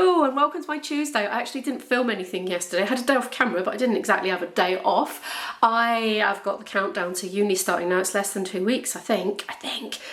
Hello and welcome to my Tuesday. I actually didn't film anything yesterday. I had a day off camera, but I didn't exactly have a day off. I've got the countdown to uni starting now. It's less than 2 weeks, I think.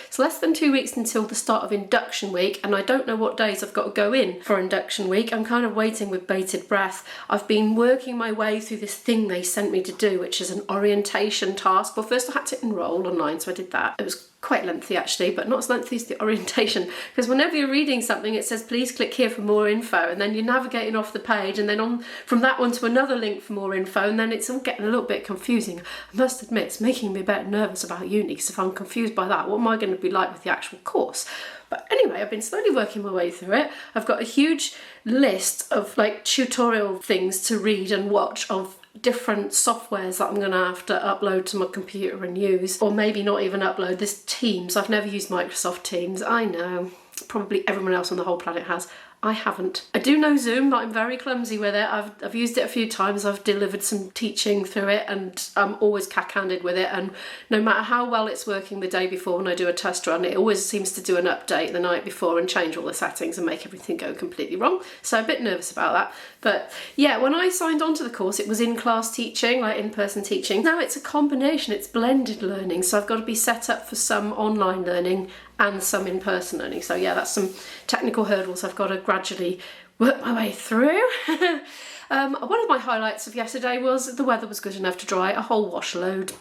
It's less than 2 weeks until the start of induction week, and I don't know what days I've got to go in for induction week. I'm kind of waiting with bated breath. I've been working my way through this thing they sent me to do, which is an orientation task. Well, first I had to enrol online, so I did that. It was quite lengthy actually, but not as lengthy as the orientation, because whenever you're reading something it says please click here for more info, and then you're navigating off the page and then on from that one to another link for more info, and then it's all getting a little bit confusing. I must admit it's making me a bit nervous about uni, because if I'm confused by that, what am I going to be like with the actual course? But anyway, I've been slowly working my way through it. I've got a huge list of like tutorial things to read and watch of different softwares that I'm going to have to upload to my computer and use, or maybe not even upload. This Teams, I've never used Microsoft Teams. I know, probably everyone else on the whole planet has. I haven't. I do know Zoom, but I'm very clumsy with it. I've used it a few times. I've delivered some teaching through it, and I'm always cack-handed with it, and no matter how well it's working the day before when I do a test run, it always seems to do an update the night before and change all the settings and make everything go completely wrong. So I'm a bit nervous about that. But yeah, when I signed on to the course, it was in-class teaching, like in-person teaching. Now it's a combination, it's blended learning, so I've got to be set up for some online learning and some in-person learning. So yeah, that's some technical hurdles I've got to gradually work my way through. One of my highlights of yesterday was the weather was good enough to dry a whole wash load.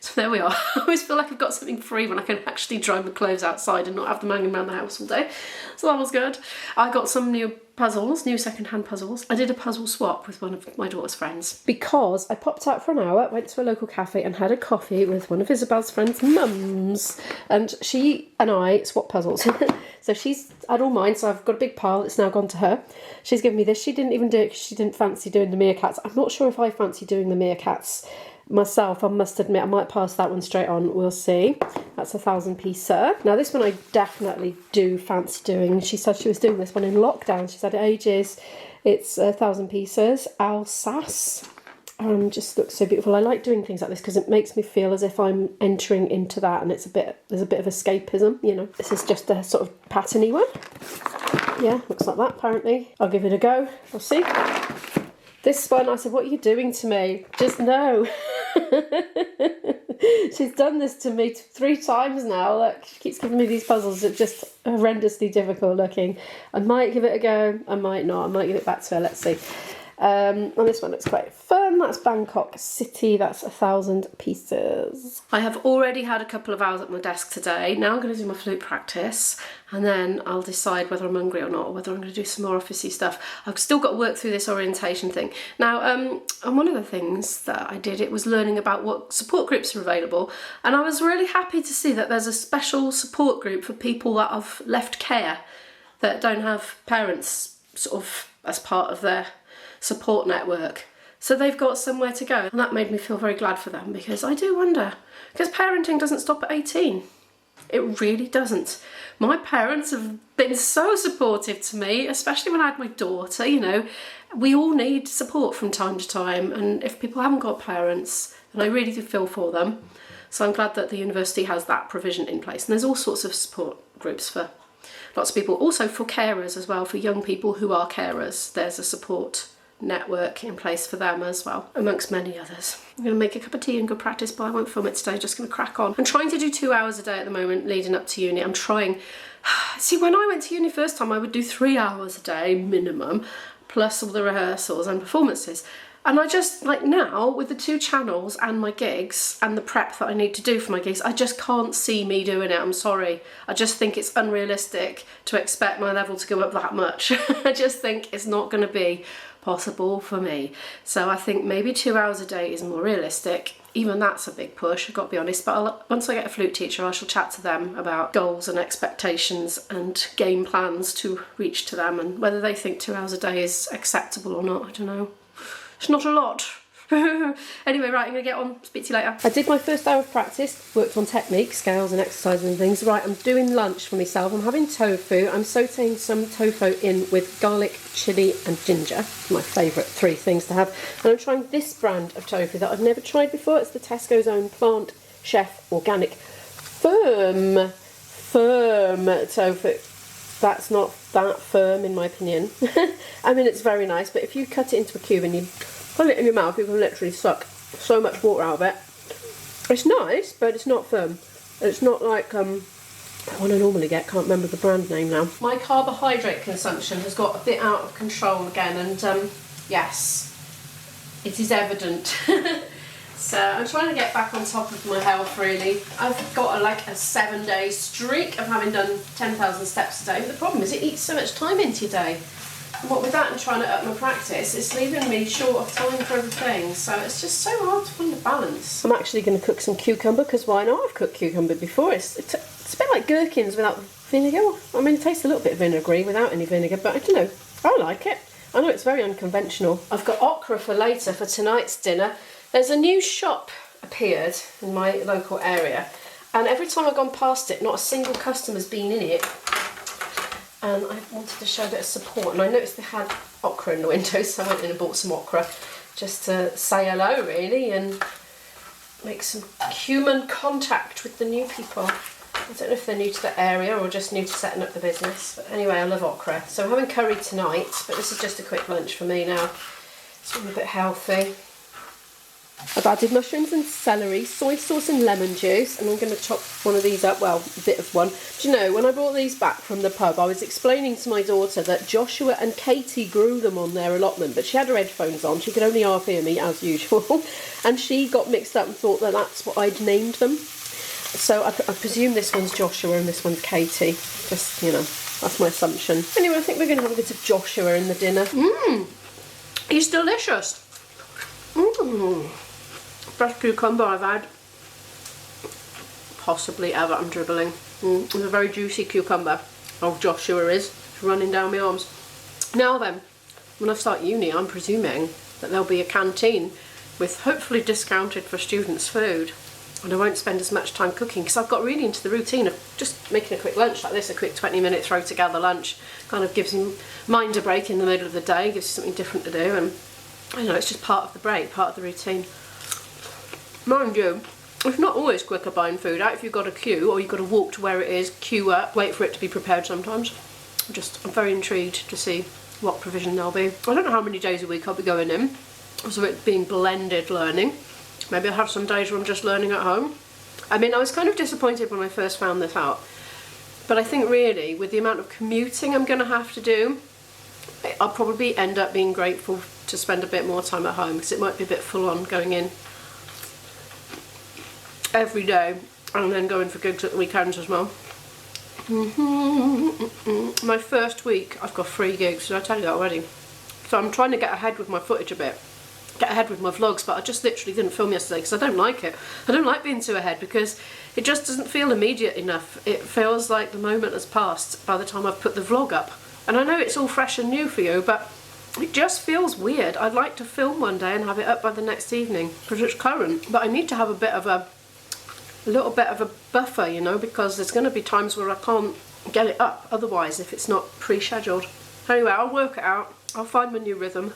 So there we are. I always feel like I've got something free when I can actually dry my clothes outside and not have them hanging around the house all day. So that was good. I got some new puzzles, new second-hand puzzles. I did a puzzle swap with one of my daughter's friends, because I popped out for an hour, went to a local cafe and had a coffee with one of Isabel's friends' mums, and she and I swapped puzzles. So she's had all mine, so I've got a big pile that's now gone to her. She's given me this. She didn't even do it because she didn't fancy doing the meerkats. I'm not sure if I fancy doing the meerkats myself, I must admit. I might pass that one straight on, we'll see. That's 1,000 pieces. Now this one I definitely do fancy doing. She said she was doing this one in lockdown. She's had it ages. It's 1,000 pieces, Alsace. Just looks so beautiful. I like doing things like this because it makes me feel as if I'm entering into that, and there's a bit of escapism, you know. This is just a sort of patterny one. Yeah, looks like that apparently. I'll give it a go. We'll see. This one, I said, what are you doing to me? Just no. She's done this to me 3 times now. Look, she keeps giving me these puzzles that are just horrendously difficult looking. I might give it a go, I might not. I might give it back to her, let's see. And this one looks quite fun. That's Bangkok City. That's 1,000 pieces. I have already had a couple of hours at my desk today. Now I'm going to do my flute practice, and then I'll decide whether I'm hungry or not, or whether I'm going to do some more officey stuff. I've still got to work through this orientation thing. Now, and one of the things that I did, it was learning about what support groups are available, and I was really happy to see that there's a special support group for people that have left care, that don't have parents sort of as part of their support network, so they've got somewhere to go, and that made me feel very glad for them, because I do wonder, because parenting doesn't stop at 18. It really doesn't. My parents have been so supportive to me, especially when I had my daughter. You know, we all need support from time to time, and if people haven't got parents, then I really do feel for them. So I'm glad that the university has that provision in place, and there's all sorts of support groups for lots of people, also for carers as well, for young people who are carers. There's a support network in place for them as well, amongst many others. I'm going to make a cup of tea and go practice, but I won't film it today. Just going to crack on. I'm trying to do 2 hours a day at the moment leading up to uni. I'm trying. See, when I went to uni first time, I would do 3 hours a day minimum, plus all the rehearsals and performances. And I just, like now, with the 2 channels and my gigs and the prep that I need to do for my gigs, I just can't see me doing it. I'm sorry. I just think it's unrealistic to expect my level to go up that much. I just think it's not going to be possible for me. So I think maybe 2 hours a day is more realistic. Even that's a big push, I've got to be honest, but once I get a flute teacher, I shall chat to them about goals and expectations and game plans to reach to them, and whether they think 2 hours a day is acceptable or not. I don't know. It's not a lot. Anyway, right, I'm going to get on. Speak to you later. I did my first hour of practice, worked on technique, scales and exercises and things. Right, I'm doing lunch for myself. I'm having tofu. I'm sauteing some tofu in with garlic, chilli and ginger. My favourite 3 things to have. And I'm trying this brand of tofu that I've never tried before. It's the Tesco's own Plant Chef Organic Firm tofu. that's not that firm in my opinion. I mean, it's very nice, but if you cut it into a cube and you put it in your mouth, you can literally suck so much water out of it. It's nice, but it's not firm. It's not like the one I normally get, can't remember the brand name now. My carbohydrate consumption has got a bit out of control again, and yes, it is evident. So I'm trying to get back on top of my health really. I've got like a 7-day streak of having done 10,000 steps a day, but the problem is it eats so much time into your day. And what with that and trying to up my practice, it's leaving me short of time for everything. So it's just so hard to find a balance. I'm actually going to cook some cucumber, because why not? I've cooked cucumber before. It's a bit like gherkins without vinegar. I mean, it tastes a little bit vinegary without any vinegar, but I don't know. I like it. I know it's very unconventional. I've got okra for later for tonight's dinner. There's a new shop appeared in my local area, and every time I've gone past it, not a single customer's been in it. And I wanted to show a bit of support, and I noticed they had okra in the window, so I went in and bought some okra just to say hello really and make some human contact with the new people. I don't know if they're new to the area or just new to setting up the business, but anyway, I love okra. So I'm having curry tonight, but this is just a quick lunch for me now. It's a bit healthy. I've added mushrooms and celery, soy sauce and lemon juice, and I'm going to chop one of these up, well, a bit of one. But you know, when I brought these back from the pub, I was explaining to my daughter that Joshua and Katie grew them on their allotment, but she had her headphones on, she could only half hear me as usual, and she got mixed up and thought that that's what I'd named them. So I presume this one's Joshua and this one's Katie, just, you know, that's my assumption. Anyway, I think we're going to have a bit of Joshua in the dinner. He's delicious. Best cucumber I've had possibly ever. I'm dribbling. It's a very juicy cucumber. Oh, Joshua is. It's running down my arms. Now then, when I start uni, I'm presuming that there'll be a canteen with hopefully discounted for students' food, and I won't spend as much time cooking, because I've got really into the routine of just making a quick lunch like this, a quick 20-minute throw together lunch. Kind of gives you mind a break in the middle of the day, gives you something different to do, and you know, it's just part of the break, part of the routine. Mind you, it's not always quicker buying food out if you've got a queue, or you've got to walk to where it is, queue up, wait for it to be prepared sometimes. I'm very intrigued to see what provision there'll be. I don't know how many days a week I'll be going in, so it being blended learning. Maybe I'll have some days where I'm just learning at home. I mean, I was kind of disappointed when I first found this out, but I think really with the amount of commuting I'm going to have to do, I'll probably end up being grateful to spend a bit more time at home, because it might be a bit full on going in every day and then going for gigs at the weekends as well. My first week I've got 3 gigs, did I tell you that already? So I'm trying to get ahead with my footage a bit, get ahead with my vlogs, but I just literally didn't film yesterday because I don't like it. I don't like being too ahead because it just doesn't feel immediate enough. It feels like the moment has passed by the time I've put the vlog up. And I know it's all fresh and new for you, but it just feels weird. I'd like to film one day and have it up by the next evening because it's current, but I need to have a little bit of a buffer, you know, because there's going to be times where I can't get it up otherwise if it's not pre-scheduled. Anyway, I'll work it out. I'll find my new rhythm.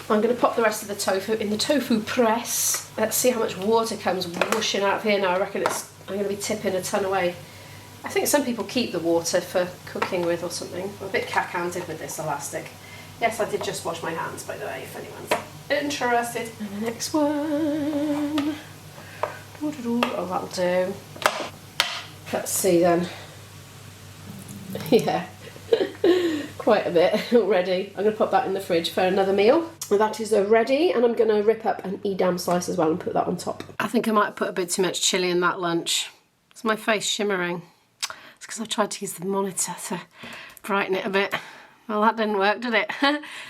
I'm going to pop the rest of the tofu in the tofu press. Let's see how much water comes whooshing out of here now. I reckon I'm going to be tipping a ton away. I think some people keep the water for cooking with or something. I'm a bit cack-handed with this elastic. Yes, I did just wash my hands, by the way, if anyone's interested. And the next one. Oh, that'll do. Let's see then. Yeah, quite a bit already. I'm going to pop that in the fridge for another meal. That is ready, and I'm going to rip up an Edam slice as well and put that on top. I think I might have put a bit too much chilli in that lunch. Is my face shimmering? It's because I tried to use the monitor to brighten it a bit. Well, that didn't work, did it?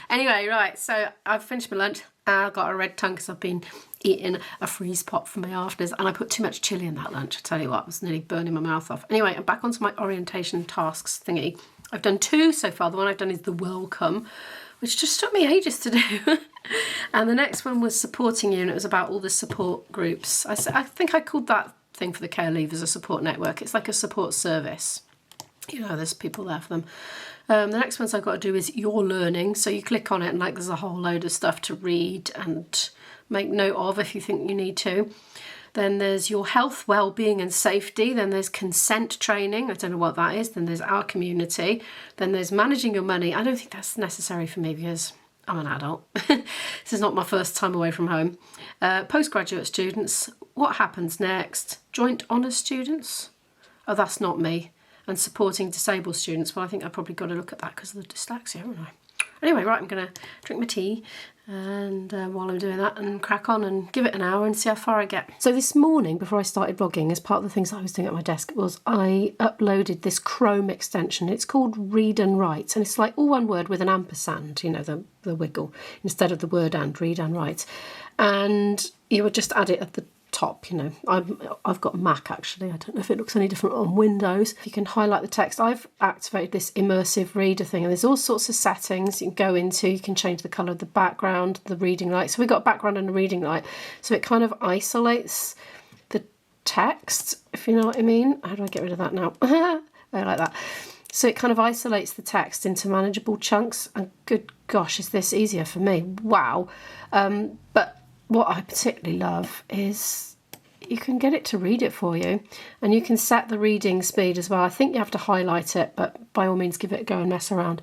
Anyway, right, so I've finished my lunch. I've got a red tongue because I've been eating a freeze pot for my afters, and I put too much chilli in that lunch. I tell you what, I was nearly burning my mouth off. Anyway, I'm back onto my orientation tasks thingy. I've done 2 so far. The one I've done is the welcome, which just took me ages to do. And the next one was supporting you, and it was about all the support groups. I think I called that thing for the care leavers a support network. It's like a support service. You know, there's people there for them. The next ones I've got to do is your learning. So you click on it and like there's a whole load of stuff to read and make note of if you think you need to. Then there's your health, well-being and safety. Then there's consent training. I don't know what that is. Then there's our community. Then there's managing your money. I don't think that's necessary for me because I'm an adult. This is not my first time away from home. Postgraduate students. What happens next? Joint honours students. Oh, that's not me. And supporting disabled students. Well, I think I've probably got to look at that because of the dyslexia, haven't I? Anyway, right, I'm going to drink my tea and while I'm doing that and crack on and give it an hour and see how far I get. So this morning, before I started vlogging, as part of the things I was doing at my desk, was I uploaded this Chrome extension. It's called Read and Write, and it's like all one word with an ampersand, you know, the wiggle, instead of the word and, read and write. And you would just add it at the top, you know. I've got Mac actually. I don't know if it looks any different on Windows. You can highlight the text. I've activated this immersive reader thing, and there's all sorts of settings you can go into. You can change the colour of the background, the reading light. So we've got a background and a reading light. So it kind of isolates the text, if you know what I mean. How do I get rid of that now? I like that. So it kind of isolates the text into manageable chunks, and good gosh, is this easier for me? Wow. But what I particularly love is you can get it to read it for you, and you can set the reading speed as well. I think you have to highlight it, but by all means give it a go and mess around.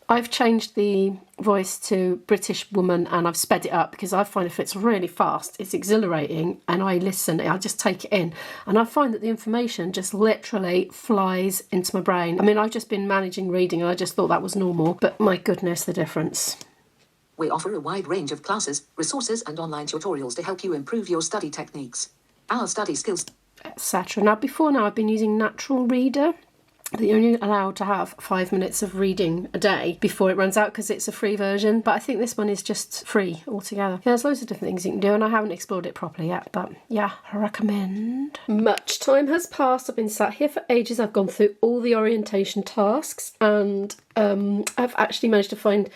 I've changed the voice to British woman and I've sped it up because I find if it's really fast, it's exhilarating, and I listen, I just take it in, and I find that the information just literally flies into my brain. I mean, I've just been managing reading and I just thought that was normal, but my goodness, the difference. We offer a wide range of classes, resources and online tutorials to help you improve your study techniques. Our study skills, etc. Now, before now, I've been using Natural Reader. You're only allowed to have 5 minutes of reading a day before it runs out because it's a free version, but I think this one is just free altogether. Yeah, there's loads of different things you can do, and I haven't explored it properly yet, but yeah, I recommend. Much time has passed. I've been sat here for ages. I've gone through all the orientation tasks, and I've actually managed to find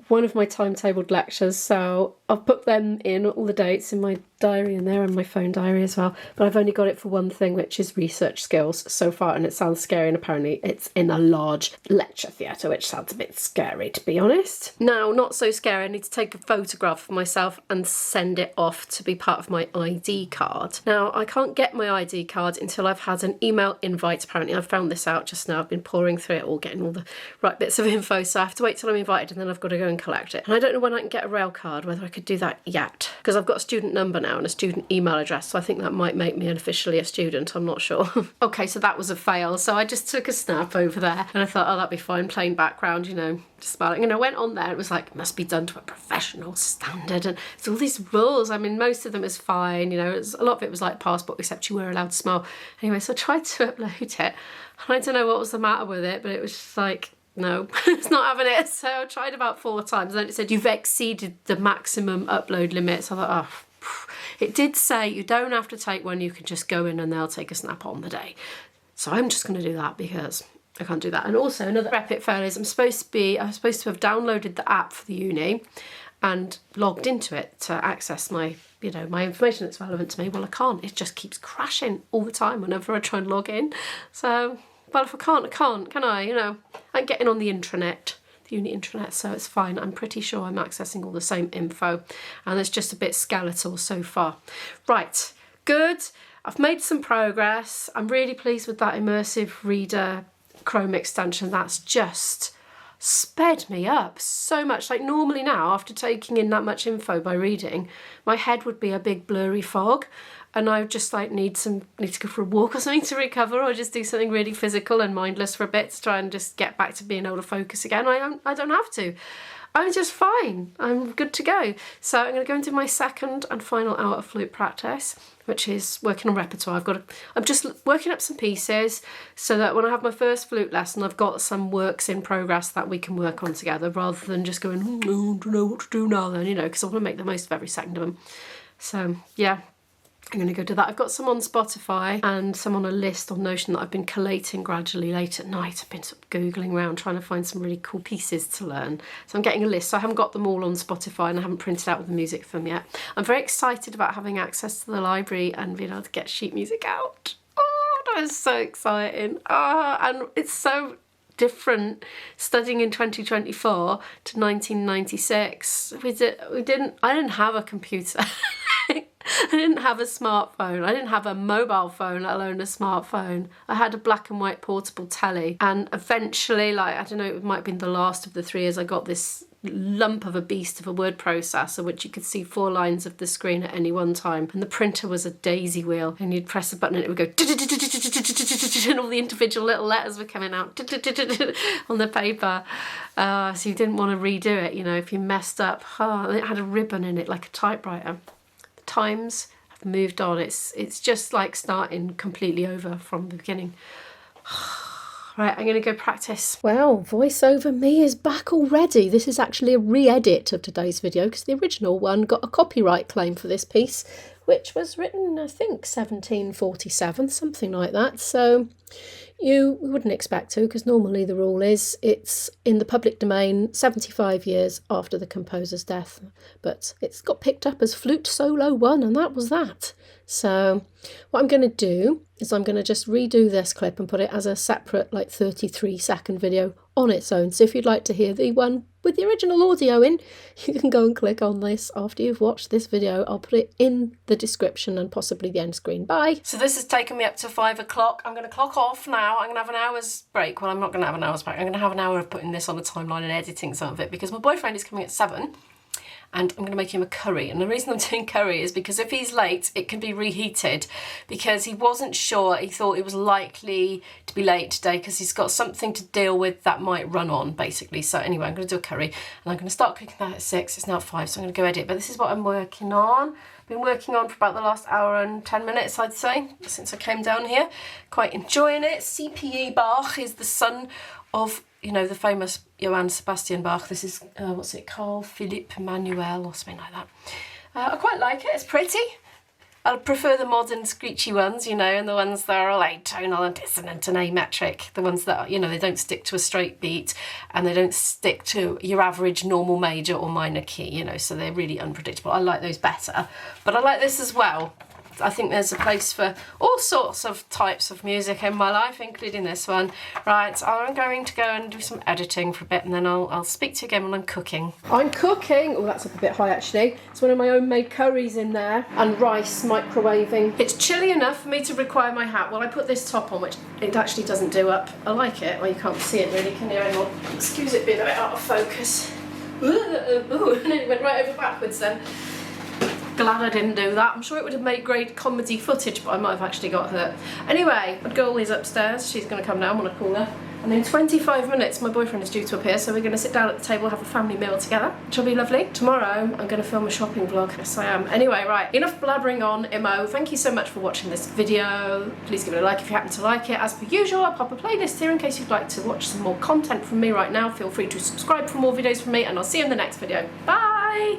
one of my timetabled lectures, so I've put them in, all the dates in my diary in there and my phone diary as well, but I've only got it for one thing, which is research skills so far, and it sounds scary, and apparently it's in a large lecture theatre, which sounds a bit scary to be honest. Now, not so scary, I need to take a photograph of myself and send it off to be part of my ID card. Now, I can't get my ID card until I've had an email invite, apparently. I've found this out just now. I've been pouring through it all, getting all the right bits of info, so I have to wait till I'm invited and then I've got to go and collect it. And I don't know when I can get a rail card, whether I could do that yet, because I've got a student number now and a student email address, so I think that might make me officially a student, I'm not sure. Okay, so that was a fail, so I just took a snap over there and I thought, oh, that'd be fine, plain background, you know, just smiling. And I went on there, it was like, it must be done to a professional standard, and there's all these rules. I mean, most of them is fine, you know, a lot of it was like passport, except you were allowed to smile. Anyway, so I tried to upload it, and I don't know what was the matter with it, but it was just like, no, it's not having it. So I tried about 4 times, and then it said you've exceeded the maximum upload limit. So I thought, oh, it did say you don't have to take one, you can just go in and they'll take a snap on the day. So I'm just going to do that because I can't do that. And also another epic fail is I was supposed to have downloaded the app for the uni and logged into it to access my, you know, my information that's relevant to me. Well, I can't. It just keeps crashing all the time whenever I try and log in. So, well, if I can't, can I? You know, I'm getting on the intranet, the uni intranet, so it's fine. I'm pretty sure I'm accessing all the same info, and it's just a bit skeletal so far. Right, good. I've made some progress. I'm really pleased with that immersive reader Chrome extension. That's just sped me up so much. Like normally now, after taking in that much info by reading, my head would be a big blurry fog, and I just like need to go for a walk or something to recover, or just do something really physical and mindless for a bit to try and just get back to being able to focus again. I don't have to. I'm just fine. I'm good to go. So I'm going to go into my second and final hour of flute practice, which is working on repertoire. I'm just working up some pieces so that when I have my first flute lesson, I've got some works in progress that we can work on together, rather than just going, I don't know what to do now then, you know, because I want to make the most of every second of them. So yeah, I'm going to go do that. I've got some on Spotify and some on a list on Notion that I've been collating gradually late at night. I've been sort of Googling around trying to find some really cool pieces to learn. So I'm getting a list. So I haven't got them all on Spotify and I haven't printed out all the music for them yet. I'm very excited about having access to the library and being able to get sheet music out. Oh, that is so exciting. Oh, and it's so different studying in 2024 to 1996. I didn't have a computer. I didn't have a smartphone. I didn't have a mobile phone, let alone a smartphone. I had a black and white portable telly. And eventually, like, I don't know, it might have been the last of the 3 years, I got this lump of a beast of a word processor, which you could see 4 lines of the screen at any one time. And the printer was a daisy wheel. And you'd press a button and it would go, and all the individual little letters were coming out on the paper. So you didn't want to redo it, you know, if you messed up. It had a ribbon in it like a typewriter. The times have moved on. It's just like starting completely over from the beginning. Right, I'm going to go practice. Well, voiceover me is back already. This is actually a re-edit of today's video because the original one got a copyright claim for this piece, which was written, I think, 1747, something like that. So you wouldn't expect to, because normally the rule is it's in the public domain 75 years after the composer's death. But it's got picked up as Flute Solo 1, and that was that. So what I'm going to do is I'm going to just redo this clip and put it as a separate, like, 33-second video on its own. So if you'd like to hear the one with the original audio in, you can go and click on this after you've watched this video. I'll put it in the description and possibly the end screen. Bye. So this has taken me up to 5 o'clock. I'm going to clock off now. I'm going to have an hour's break. Well, I'm not going to have an hour's break. I'm going to have an hour of putting this on a timeline and editing some of it because my boyfriend is coming at 7. And I'm going to make him a curry. And the reason I'm doing curry is because if he's late, it can be reheated, because he wasn't sure. He thought it was likely to be late today because he's got something to deal with that might run on, basically. So anyway, I'm going to do a curry and I'm going to start cooking that at 6. It's now 5, so I'm going to go edit. But this is what I'm working on. Been working on for about the last hour and 10 minutes, I'd say, since I came down here. Quite enjoying it. C.P.E. Bach is the son of, you know, the famous Johann Sebastian Bach. This is, what's it called? Philippe Manuel or something like that. I quite like it. It's pretty. I prefer the modern screechy ones, you know, and the ones that are all atonal and dissonant and ametric. The ones that, you know, they don't stick to a straight beat and they don't stick to your average normal major or minor key, you know, so they're really unpredictable. I like those better. But I like this as well. I think there's a place for all sorts of types of music in my life, including this one. Right, I'm going to go and do some editing for a bit and then I'll speak to you again when I'm cooking. I'm cooking. Oh, that's up a bit high actually. It's one of my own made curries in there and rice microwaving. It's chilly enough for me to require my hat. Well, I put this top on, which it actually doesn't do up. I like it. Well, you can't see it really, can you? Anymore. Excuse it being a bit out of focus. Ooh, and it went right over backwards then. Glad I didn't do that. I'm sure it would have made great comedy footage, but I might have actually got hurt. Anyway, my girl is upstairs. She's going to come down when I call her. And in 25 minutes, my boyfriend is due to appear, so we're going to sit down at the table, have a family meal together, which will be lovely. Tomorrow, I'm going to film a shopping vlog. Yes, I am. Anyway, right, enough blabbering on, Imo. Thank you so much for watching this video. Please give it a like if you happen to like it. As per usual, I'll pop a playlist here in case you'd like to watch some more content from me right now. Feel free to subscribe for more videos from me, and I'll see you in the next video. Bye!